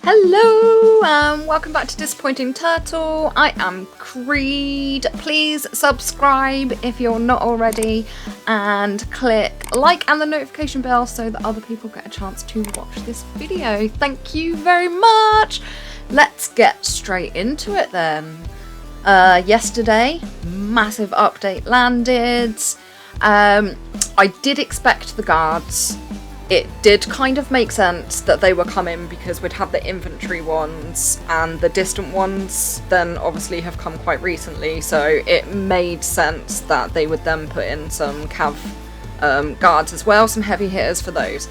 Hello, welcome back to Disappointing Turtle. I am Creed. Please subscribe if you're not already and click like and the notification bell so that other people get a chance to watch this video. Thank you very much. Let's get straight into it then. Yesterday, massive update landed. I did expect the guards. It did kind of make sense that they were coming because we'd had the infantry ones and the distant ones then obviously have come quite recently, so it made sense that they would then put in some cav guards as well, some heavy hitters for those.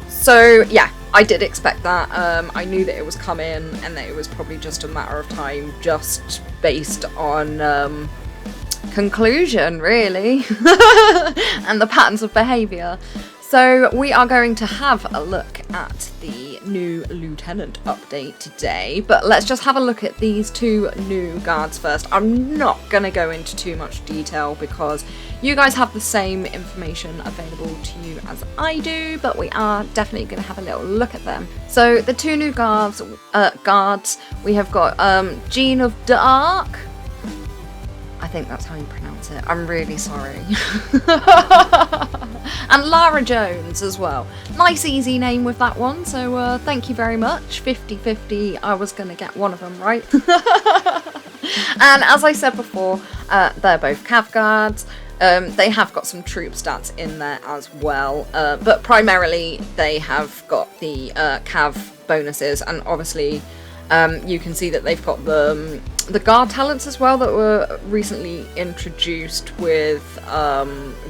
So yeah, I did expect that. I knew that it was coming and that it was probably just a matter of time, just based on conclusion really and the patterns of behaviour. So we are going to have a look at the new lieutenant update today, but let's just have a look at these two new guards first. I'm not going to go into too much detail because you guys have the same information available to you as I do, but we are definitely going to have a little look at them. So the two new guards, we have got Jean of D'Arc. I think that's how you pronounce it. I'm really sorry. And Lara Jones as well. Nice easy name with that one, so thank you very much. 50-50, I was going to get one of them right. And as I said before, they're both cav guards. They have got some troop stats in there as well, but primarily they have got the cav bonuses, and obviously you can see that they've got the guard talents as well that were recently introduced with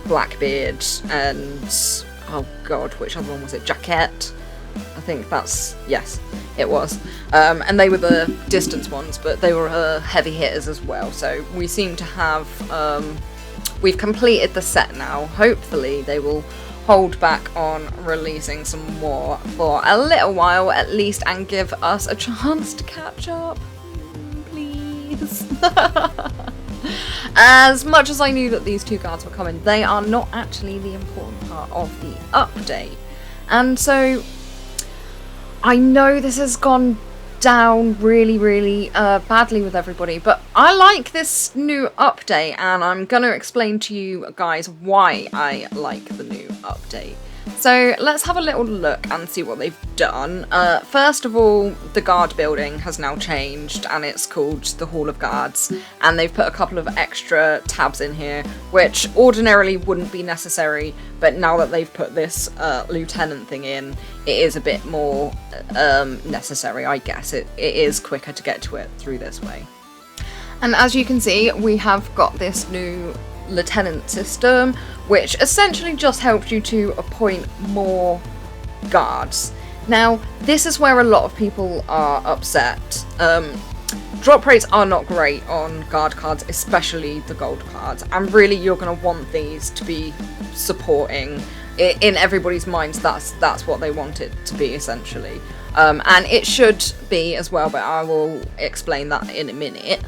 Blackbeard and, oh god, which other one was it? Jaquette? I think that's, yes, it was. And they were the distance ones, but they were heavy hitters as well. So we seem to have, we've completed the set now. Hopefully they will hold back on releasing some more for a little while at least and give us a chance to catch up. Please. As much as I knew that these two guards were coming, they are not actually the important part of the update. And so I know this has gone down really badly with everybody, but I like this new update and I'm going to explain to you guys why I like the new update. So let's have a little look and see what they've done. First of all, the guard building has now changed and it's called the Hall of Guards, and they've put a couple of extra tabs in here which ordinarily wouldn't be necessary, but now that they've put this lieutenant thing in, it is a bit more necessary, I guess. It is quicker to get to it through this way. And as you can see, we have got this new lieutenant system, which essentially just helps you to appoint more guards. Now, this is where a lot of people are upset. Drop rates are not great on guard cards, especially the gold cards, and really you're going to want these to be supporting. In everybody's minds, that's what they want it to be, essentially. And it should be as well, but I will explain that in a minute.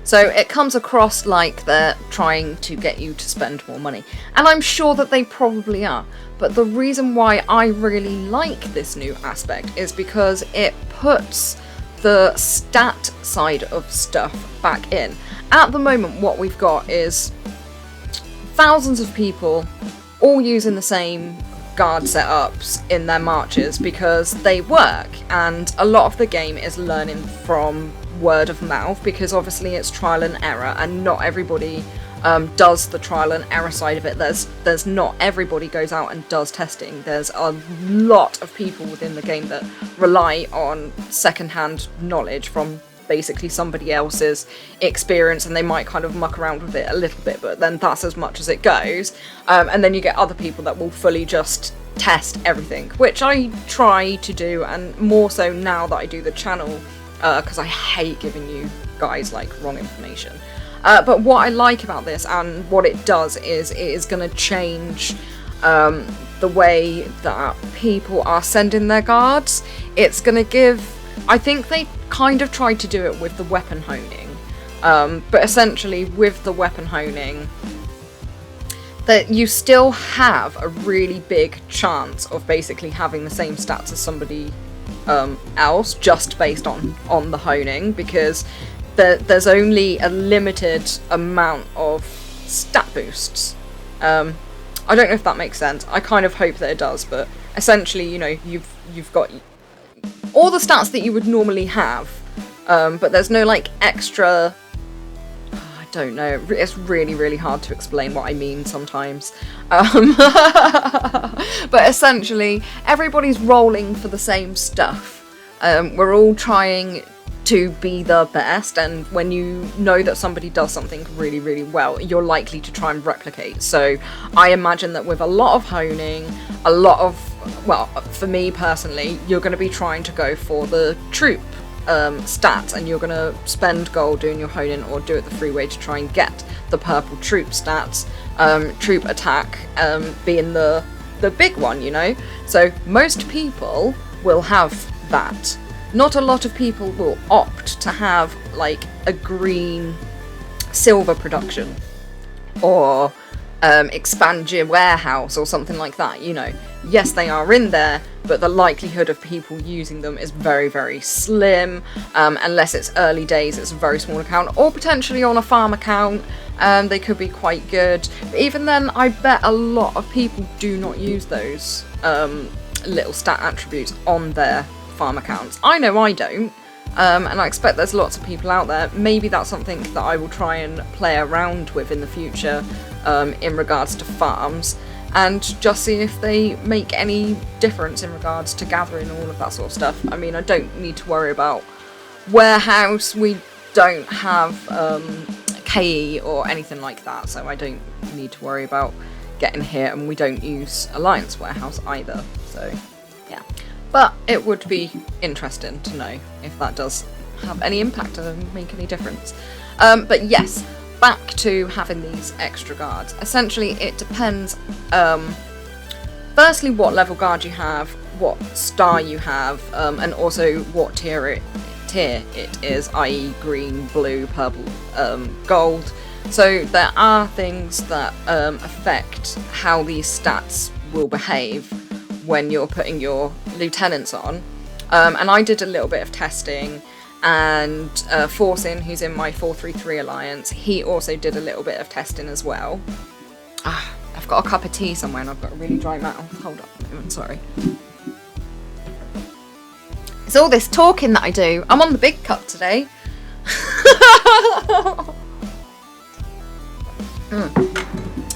So it comes across like they're trying to get you to spend more money. And I'm sure that they probably are. But the reason why I really like this new aspect is because it puts the stat side of stuff back in. At the moment, what we've got is thousands of people all using the same guard setups in their marches because they work, and a lot of the game is learning from word of mouth because obviously it's trial and error, and not everybody does the trial and error side of it. There's not everybody goes out and does testing. There's a lot of people within the game that rely on secondhand knowledge from basically somebody else's experience, and they might kind of muck around with it a little bit, but then that's as much as it goes. And then you get other people that will fully just test everything, which I try to do, and more so now that I do the channel, because I hate giving you guys like wrong information. But what I like about this and what it does is it is going to change the way that people are sending their guards. It's going to give, I think they kind of tried to do it with the weapon honing, but essentially with the weapon honing, that you still have a really big chance of basically having the same stats as somebody else, just based on the honing, because there's only a limited amount of stat boosts. I don't know if that makes sense. I kind of hope that it does, but essentially, you know, you've got all the stats that you would normally have, but there's no like extra. I don't know. It's really, really hard to explain what I mean sometimes. But essentially, everybody's rolling for the same stuff. We're all trying to be the best, and when you know that somebody does something really, really well, you're likely to try and replicate. So I imagine that with a lot of honing, a lot of, well, for me personally, you're going to be trying to go for the troop stats, and you're going to spend gold doing your honing, or do it the free way to try and get the purple troop stats, troop attack being the big one, you know. So most people will have that. Not a lot of people will opt to have like a green silver production, or expand your warehouse or something like that, you know. Yes, they are in there, but the likelihood of people using them is very, very slim. Unless it's early days, it's a very small account, or potentially on a farm account, they could be quite good. But even then, I bet a lot of people do not use those little stat attributes on their farm accounts. I know I don't, and I expect there's lots of people out there. Maybe that's something that I will try and play around with in the future, in regards to farms, and just see if they make any difference in regards to gathering all of that sort of stuff. I mean, I don't need to worry about warehouse, we don't have KE or anything like that, so I don't need to worry about getting here, and we don't use Alliance warehouse either, so yeah. But it would be interesting to know if that does have any impact or make any difference. But yes, back to having these extra guards. Essentially, it depends, firstly, what level guard you have, what star you have, and also what tier it is, i.e. green, blue, purple, gold. So there are things that affect how these stats will behave when you're putting your lieutenants on. And I did a little bit of testing, and Forcin, who's in my 433 alliance, he also did a little bit of testing as well. I've got a cup of tea somewhere and I've got a really dry mouth. Hold up a moment, sorry. It's all this talking that I do. I'm on the big cup today.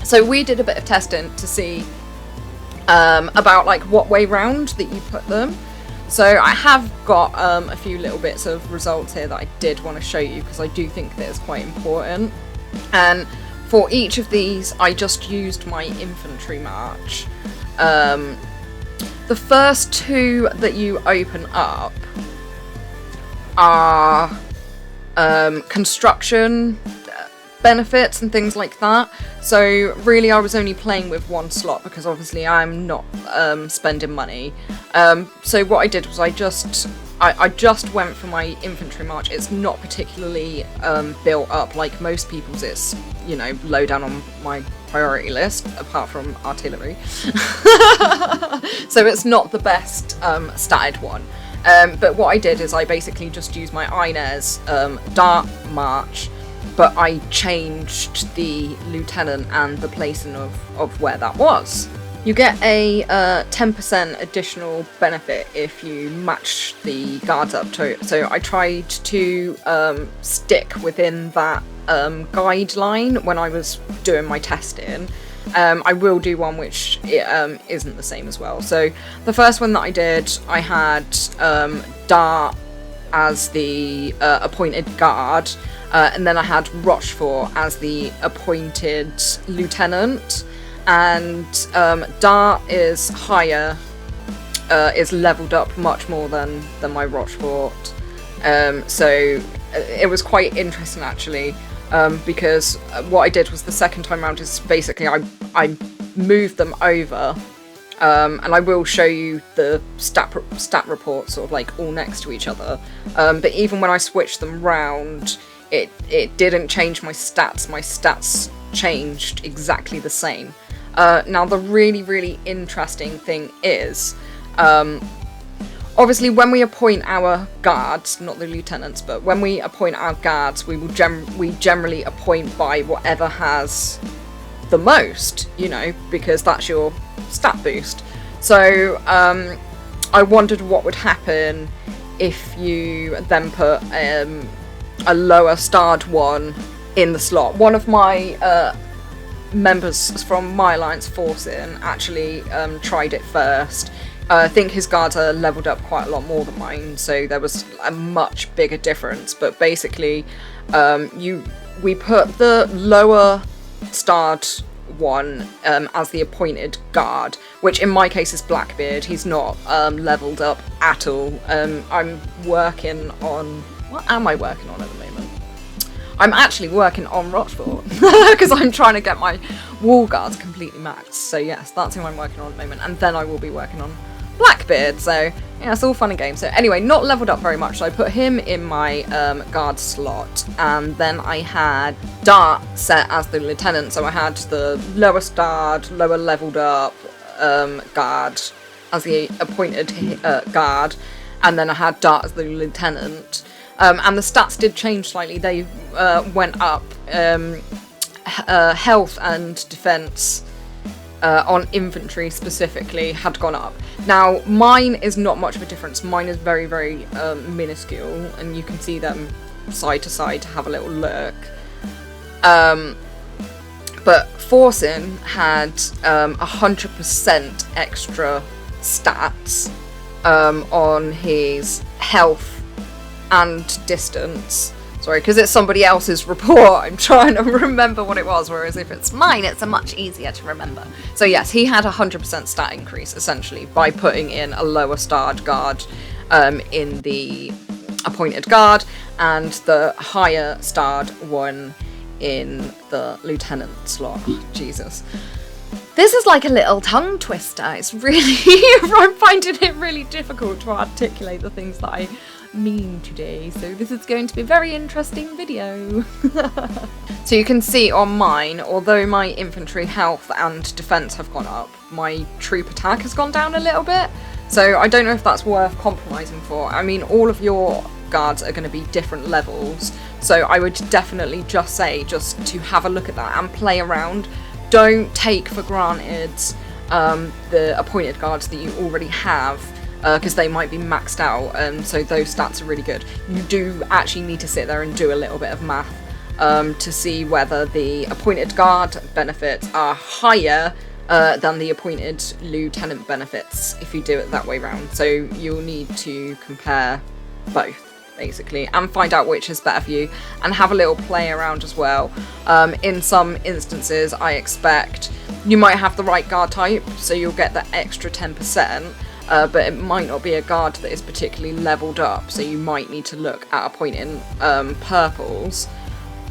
So we did a bit of testing to see about like what way round that you put them. So I have got a few little bits of results here that I did want to show you, because I do think that it's quite important. And for each of these, I just used my infantry march. The first two that you open up are construction benefits and things like that. So really I was only playing with one slot, because obviously I'm not spending money. So what I did was I just went for my infantry march. It's not particularly built up like most people's. It's, you know, low down on my priority list, apart from artillery. So it's not the best statted one. But what I did is I basically just used my Inez dart march, but I changed the lieutenant and the placing of where that was. You get a 10% additional benefit if you match the guards up to it. So I tried to stick within that guideline when I was doing my testing. I will do one which isn't the same as well. So the first one that I did, I had Dart as the appointed guard, and then I had Rochefort as the appointed lieutenant. And Dart is higher, is leveled up much more than my Rochefort. So it was quite interesting actually, because what I did was the second time around is basically I moved them over, and I will show you the stat reports sort of like all next to each other. But even when I switched them round, it didn't change my stats. My stats changed exactly the same. Now the really, really interesting thing is, obviously when we appoint our guards, not the lieutenants, but when we appoint our guards, we generally appoint by whatever has the most, you know, because that's your stat boost. So I wondered what would happen if you then put a lower starred one in the slot. One of my members from my alliance forcing actually tried it first. I think his guards are leveled up quite a lot more than mine, so there was a much bigger difference. But basically, we put the lower starred one as the appointed guard, which in my case is Blackbeard. He's not leveled up at all. I'm working on... What am I working on at the moment? I'm actually working on Rochefort because I'm trying to get my wall guards completely maxed. So yes, that's who I'm working on at the moment, and then I will be working on Blackbeard. So yeah, it's all fun and games. So anyway, not leveled up very much, so I put him in my guard slot, and then I had Dart set as the lieutenant. So I had the lower starred, lower leveled up guard as the appointed guard, and then I had Dart as the lieutenant. And the stats did change slightly. They went up. Health and defense on infantry specifically had gone up. Now, mine is not much of a difference. Mine is very, very minuscule, and you can see them side to side to have a little look. But Forcing had 100% extra stats on his health and distance. Sorry, because it's somebody else's report, I'm trying to remember what it was, whereas if it's mine, it's much easier to remember. So yes, he had 100% stat increase, essentially, by putting in a lower starred guard in the appointed guard, and the higher starred one in the lieutenant slot. Oh, Jesus. This is like a little tongue twister. It's really... I'm finding it really difficult to articulate the things that I mean today, so this is going to be a very interesting video. So you can see on mine, although my infantry health and defense have gone up, my troop attack has gone down a little bit, so I don't know if that's worth compromising for. I mean, all of your guards are going to be different levels, so I would definitely just say just to have a look at that and play around. Don't take for granted the appointed guards that you already have, because they might be maxed out, so those stats are really good. You do actually need to sit there and do a little bit of math to see whether the appointed guard benefits are higher than the appointed lieutenant benefits if you do it that way round. So you'll need to compare both, basically, and find out which is better for you, and have a little play around as well. In some instances, I expect you might have the right guard type, so you'll get the extra 10%, but it might not be a guard that is particularly leveled up, so you might need to look at appointing purples.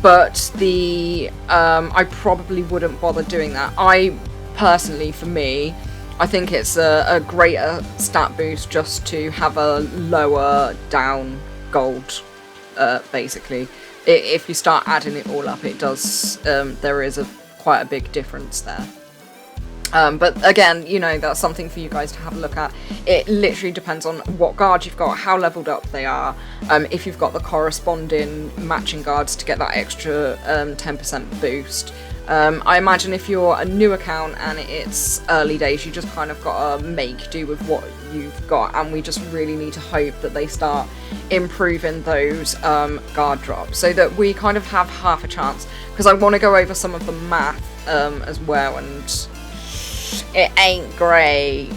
But I probably wouldn't bother doing that. I personally, for me, I think it's a greater stat boost just to have a lower down gold, basically. If you start adding it all up, it does, there is quite a big difference there. But again, you know, that's something for you guys to have a look at. It literally depends on what guard you've got, how leveled up they are, if you've got the corresponding matching guards to get that extra 10% boost. I imagine if you're a new account and it's early days, you just kind of got to make do with what you've got, and we just really need to hope that they start improving those guard drops so that we kind of have half a chance, because I want to go over some of the math as well, and it ain't great.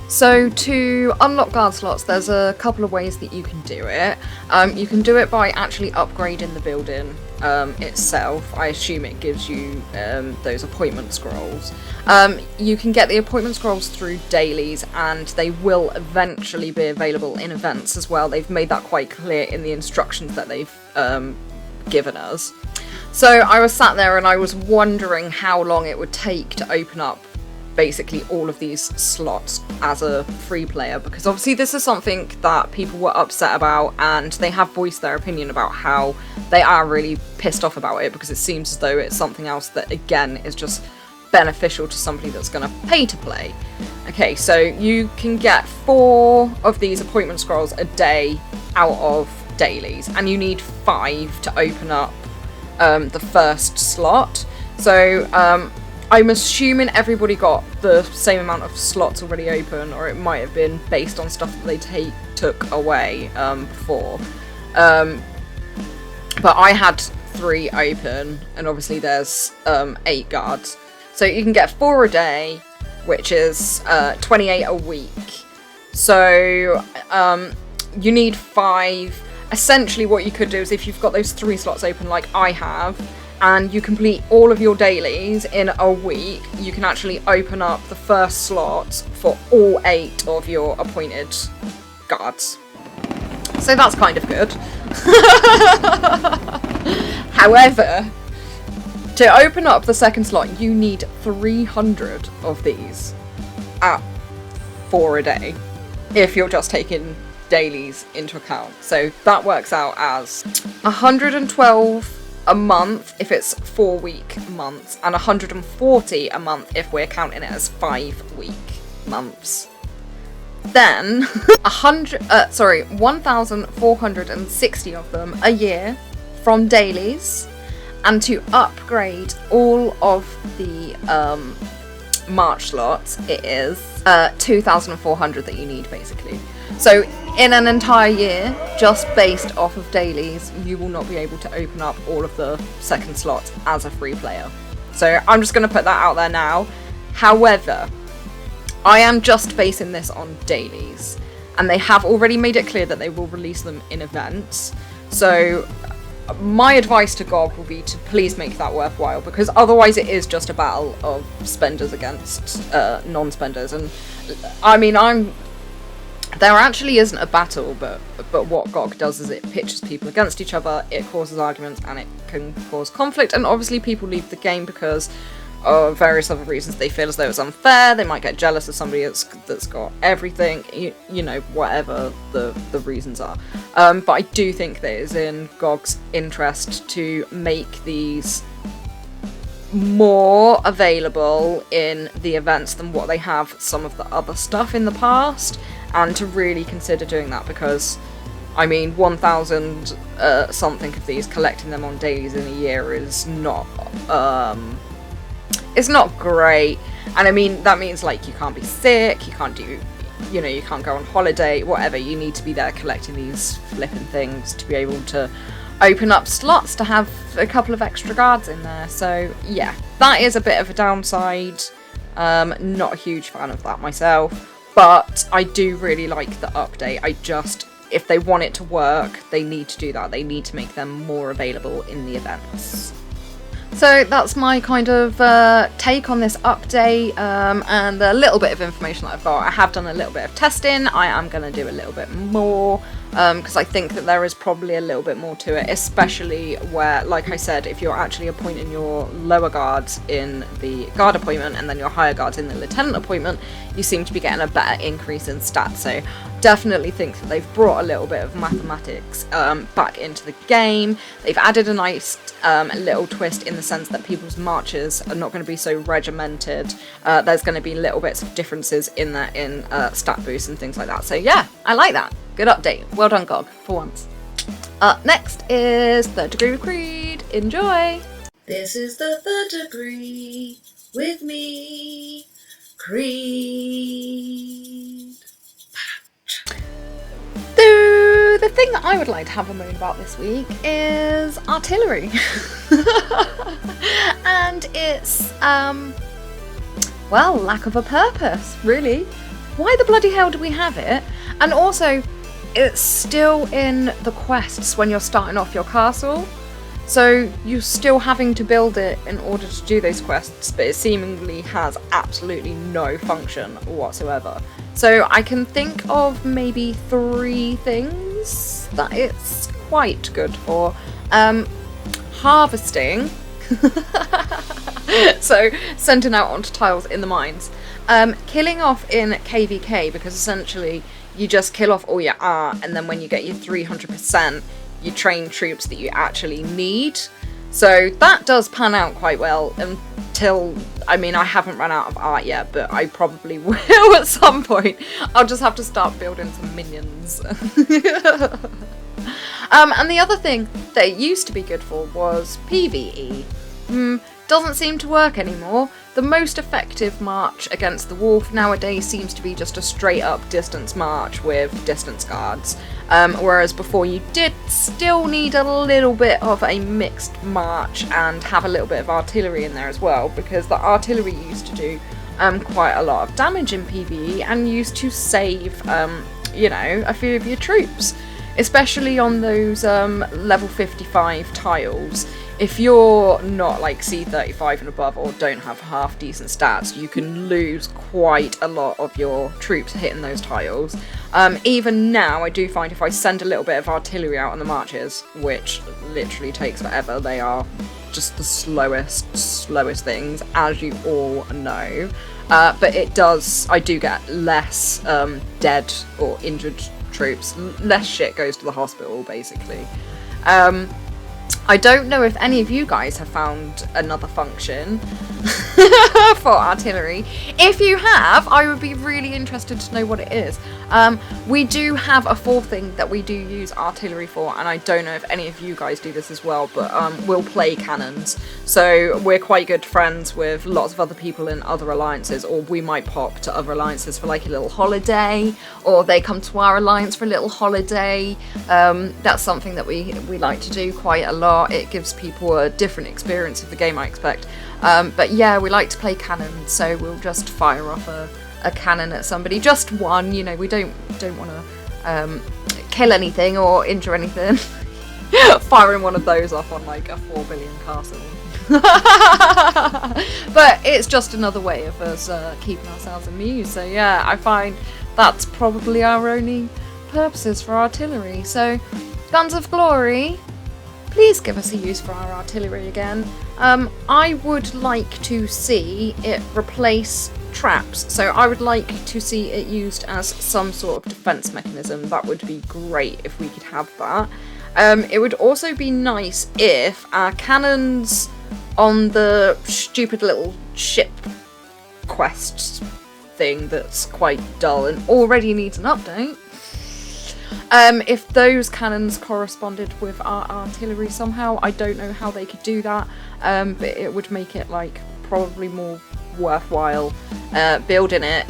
So to unlock guard slots, there's a couple of ways that you can do it. You can do it by actually upgrading the building itself. I assume it gives you those appointment scrolls. You can get the appointment scrolls through dailies, and they will eventually be available in events as well. They've made that quite clear in the instructions that they've given us. So I was sat there and I was wondering how long it would take to open up basically all of these slots as a free player, because obviously this is something that people were upset about, and they have voiced their opinion about how they are really pissed off about it, because it seems as though it's something else that again is just beneficial to somebody that's going to pay to play. Okay, so you can get 4 of these appointment scrolls a day out of dailies, and you need 5 to open up the first slot. So I'm assuming everybody got the same amount of slots already open, or it might have been based on stuff that they took away before. But I had 3 open, and obviously there's 8 guards. So you can get 4 a day, which is 28 a week. So you need 5. Essentially what you could do is, if you've got those 3 slots open like I have, and you complete all of your dailies in a week, you can actually open up the first slot for all 8 of your appointed guards. So that's kind of good. However, to open up the second slot, you need 300 of these at 4 a day, if you're just taking dailies into account. So that works out as 112 a month if it's 4-week months, and 140 a month if we're counting it as 5-week months. Then 1,460 of them a year from dailies, and to upgrade all of the March slots, it is 2,400 that you need, basically. So in an entire year, just based off of dailies, you will not be able to open up all of the second slots as a free player. So I'm just going to put that out there now. However, I am just basing this on dailies, and they have already made it clear that they will release them in events. So my advice to GoG will be to please make that worthwhile, because otherwise it is just a battle of spenders against non-spenders. And I mean, there actually isn't a battle, but what GoG does is it pitches people against each other, it causes arguments, and it can cause conflict, and obviously people leave the game because of various other reasons. They feel as though it's unfair, they might get jealous of somebody that's got everything, you know, whatever the reasons are. But I do think that it is in GoG's interest to make these more available in the events than what they have some of the other stuff in the past, and to really consider doing that, because I mean 1,000 something of these, collecting them on dailies in a year is not it's not great. And I mean, that means like you can't be sick, you can't do, you know, you can't go on holiday, whatever. You need to be there collecting these flipping things to be able to open up slots to have a couple of extra guards in there. So yeah, that is a bit of a downside. Not a huge fan of that myself, but I do really like the update. If they want it to work, they need to do that. They need to make them more available in the events. So that's my kind of take on this update, and a little bit of information that I've got. I have done a little bit of testing. I am going to do a little bit more, because I think that there is probably a little bit more to it, especially where, like I said, if you're actually appointing your lower guards in the guard appointment and then your higher guards in the lieutenant appointment, you seem to be getting a better increase in stats. So definitely think that they've brought a little bit of mathematics back into the game. They've added a nice little twist in the sense that people's marches are not going to be so regimented. There's going to be little bits of differences in there in stat boosts and things like that. So yeah, I like that. Good update. Well done, GoG, for once. Next is Third Degree with Creed. Enjoy! This is the Third Degree with me, Creed. So the thing that I would like to have a moan about this week is artillery. And it's, well, lack of a purpose, really. Why the bloody hell do we have it? And also, it's still in the quests when you're starting off your castle. So you're still having to build it in order to do those quests, but it seemingly has absolutely no function whatsoever. So I can think of maybe 3 things that it's quite good for. Harvesting. So sending out onto tiles in the mines. Killing off in KVK, because essentially you just kill off all your art, and then when you get your 300%, you train troops that you actually need. So that does pan out quite well until, I mean, I haven't run out of art yet, but I probably will at some point. I'll just have to start building some minions. And the other thing that it used to be good for was PvE. Doesn't seem to work anymore. The most effective march against the wolf nowadays seems to be just a straight up distance march with distance guards. Whereas before you did still need a little bit of a mixed march and have a little bit of artillery in there as well, because the artillery used to do quite a lot of damage in PvE and used to save, you know, a few of your troops. Especially on those level 55 tiles. If you're not like C35 and above or don't have half decent stats, you can lose quite a lot of your troops hitting those tiles. Even now, I do find if I send a little bit of artillery out on the marches, which literally takes forever, they are just the slowest things, as you all know. But it does, I do get less dead or injured troops, less shit goes to the hospital, basically. I don't know if any of you guys have found another function for artillery. If you have, I would be really interested to know what it is. We do have a full thing that we do use artillery for, and I don't know if any of you guys do this as well, but we'll play cannons. So we're quite good friends with lots of other people in other alliances, or we might pop to other alliances for like a little holiday, or they come to our alliance for a little holiday. That's something that we like to do quite a lot. It gives people a different experience of the game, I expect. But yeah, we like to play cannons, so we'll just fire off a cannon at somebody, just one, you know, we don't want to kill anything or injure anything. Firing one of those off on like a 4 billion castle. But it's just another way of us keeping ourselves amused, so yeah, I find that's probably our only purposes for artillery. So Guns of Glory, please give us a use for our artillery again. I would like to see it replace traps, so I would like to see it used as some sort of defense mechanism. That would be great if we could have that. It would also be nice if our cannons on the stupid little ship quest thing that's quite dull and already needs an update, if those cannons corresponded with our artillery somehow. I don't know how they could do that, but it would make it like probably more worthwhile building it.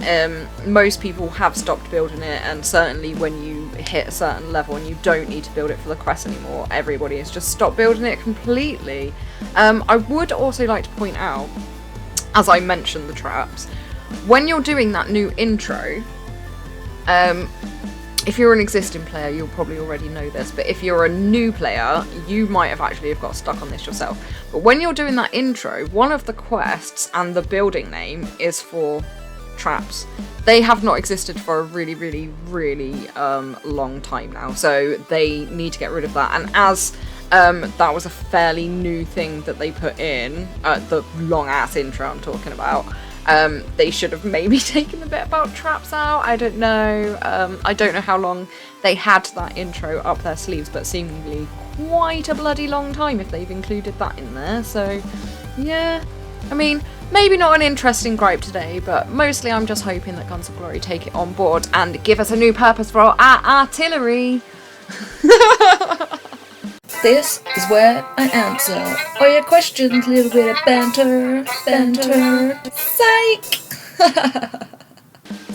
Most people have stopped building it, and certainly when you hit a certain level and you don't need to build it for the quest anymore, everybody has just stopped building it completely. I would also like to point out, as I mentioned the traps, when you're doing that new intro, if you're an existing player, you'll probably already know this, but if you're a new player, you might have actually got stuck on this yourself. But when you're doing that intro, one of the quests and the building name is for traps. They have not existed for a really long time now, so they need to get rid of that. And as that was a fairly new thing that they put in, the long ass intro I'm talking about, they should have maybe taken the bit about traps out. I don't know. I don't know how long they had that intro up their sleeves, but seemingly quite a bloody long time if they've included that in there. So, yeah. I mean, maybe not an interesting gripe today, but mostly I'm just hoping that Guns of Glory take it on board and give us a new purpose for our artillery. This is where I answer all your questions, little bit of banter, psych!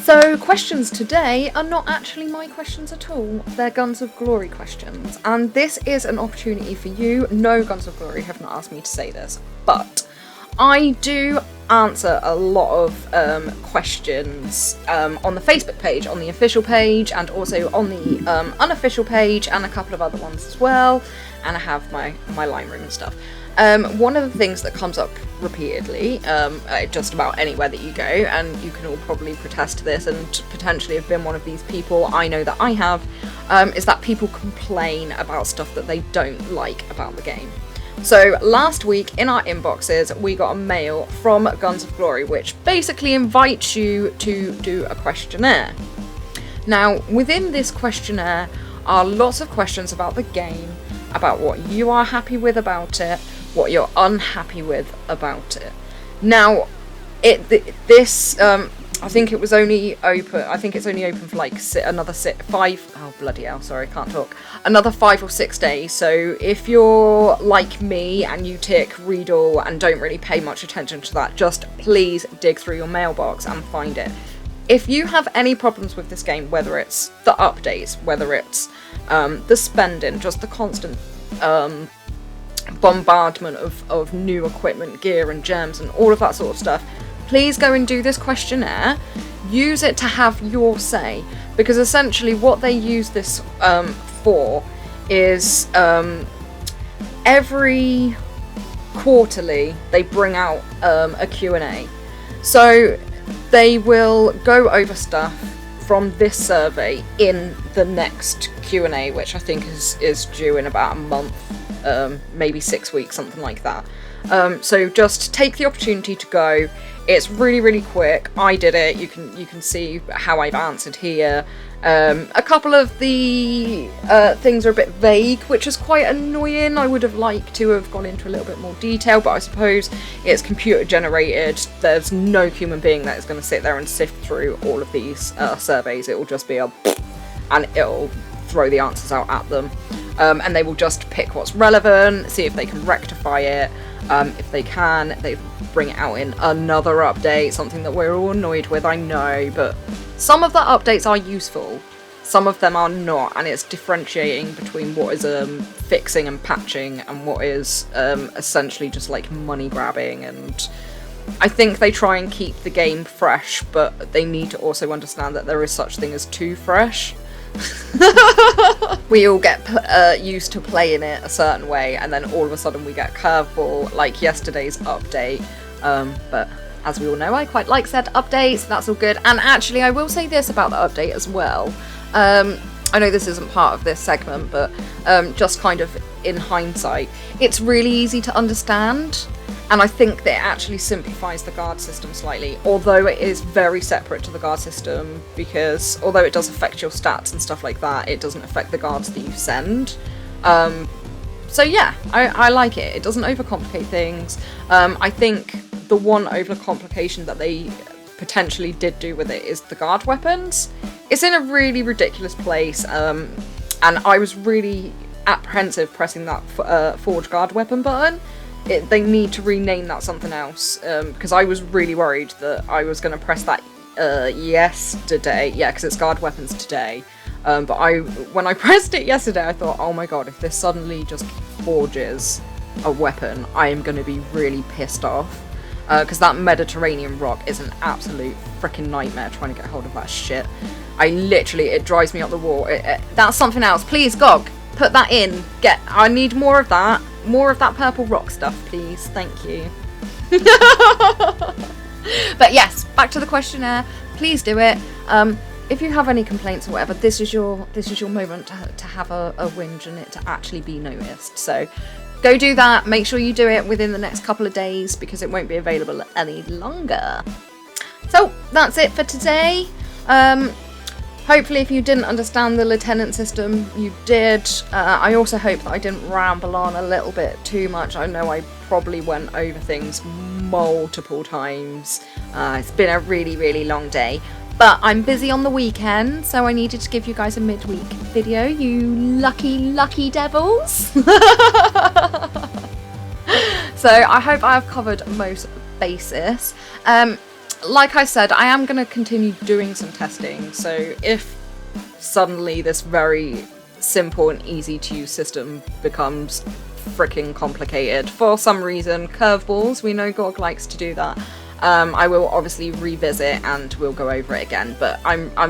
So questions today are not actually my questions at all, they're Guns of Glory questions, and this is an opportunity for you. No, Guns of Glory have not asked me to say this, but I do answer a lot of questions on the Facebook page, on the official page, and also on the unofficial page, and a couple of other ones as well, and I have my line room and stuff. One of the things that comes up repeatedly, just about anywhere that you go, and you can all probably protest to this and potentially have been one of these people, I know that I have, is that people complain about stuff that they don't like about the game. So last week in our inboxes we got a mail from Guns of Glory which basically invites you to do a questionnaire. Now within this questionnaire are lots of questions about the game, about what you are happy with about it, what you're unhappy with about it. Now, I think it was only open. I think it's only open for like another 5. Oh bloody hell! Sorry, I can't talk. Another 5 or 6 days. So if you're like me and you tick read all and don't really pay much attention to that, just please dig through your mailbox and find it. If you have any problems with this game, whether it's the updates, whether it's the spending, just the constant bombardment of new equipment, gear and gems and all of that sort of stuff, please go and do this questionnaire. Use it to have your say, because essentially what they use this for is every quarterly they bring out a Q&A. So they will go over stuff from this survey in the next Q&A, which I think is due in about a month, maybe 6 weeks, something like that. So just take the opportunity to go. It's really, really quick. I did it. You can see how I've answered here. A couple of the things are a bit vague, which is quite annoying. I would have liked to have gone into a little bit more detail, but I suppose it's computer generated. There's no human being that is going to sit there and sift through all of these surveys. It will just be and it'll throw the answers out at them. And they will just pick what's relevant, see if they can rectify it. If they can, they bring it out in another update, something that we're all annoyed with, I know, but some of the updates are useful, some of them are not, and it's differentiating between what is fixing and patching and what is essentially just like money grabbing. And I think they try and keep the game fresh, but they need to also understand that there is such thing as too fresh. We all get used to playing it a certain way, and then all of a sudden we get curveball like yesterday's update. But as we all know, I quite like said updates, so that's all good. And actually, I will say this about the update as well. I know this isn't part of this segment, but just kind of in hindsight, it's really easy to understand. And I think that it actually simplifies the guard system slightly, although it is very separate to the guard system, because although it does affect your stats and stuff like that, it doesn't affect the guards that you send. So yeah, I like it. It doesn't overcomplicate things. I think the one overcomplication that they potentially did do with it is the guard weapons. It's in a really ridiculous place, and I was really apprehensive pressing that forge guard weapon button. They need to rename that something else, because I was really worried that I was going to press that yesterday. Yeah, because it's guard weapons today. But when I pressed it yesterday, I thought, oh my god, if this suddenly just forges a weapon, I am going to be really pissed off. Because that Mediterranean rock is an absolute freaking nightmare trying to get hold of that shit. It drives me up the wall. That's something else. Please, GoG, put that in. I need more of that. More of that purple rock stuff, please. Thank you. But yes, back to the questionnaire. Please do it. If you have any complaints or whatever, this is your moment to have a whinge and it to actually be noticed. So go do that. Make sure you do it within the next couple of days, because it won't be available any longer. So that's it for today. Hopefully if you didn't understand the lieutenant system, you did. I also hope that I didn't ramble on a little bit too much. I know I probably went over things multiple times. It's been a really, really long day. But I'm busy on the weekend, so I needed to give you guys a midweek video, you lucky, lucky devils. So I hope I have covered most bases. Like I said, I am going to continue doing some testing, so if suddenly this very simple and easy to use system becomes freaking complicated for some reason, curveballs, we know GOG likes to do that, I will obviously revisit and we'll go over it again, but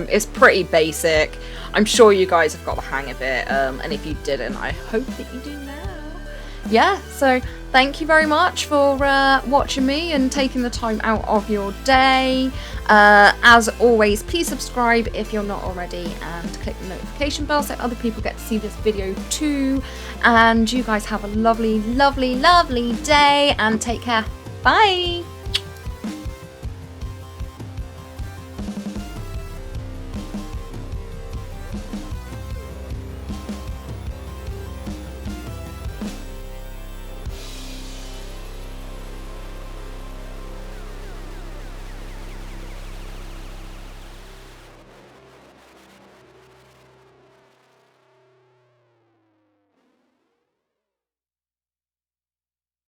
it's pretty basic. I'm sure you guys have got the hang of it, and if you didn't, I hope that you do now. Yeah, so thank you very much for watching me and taking the time out of your day. As always, please subscribe if you're not already, and click the notification bell so other people get to see this video too. And you guys have a lovely, lovely, lovely day, and take care. Bye!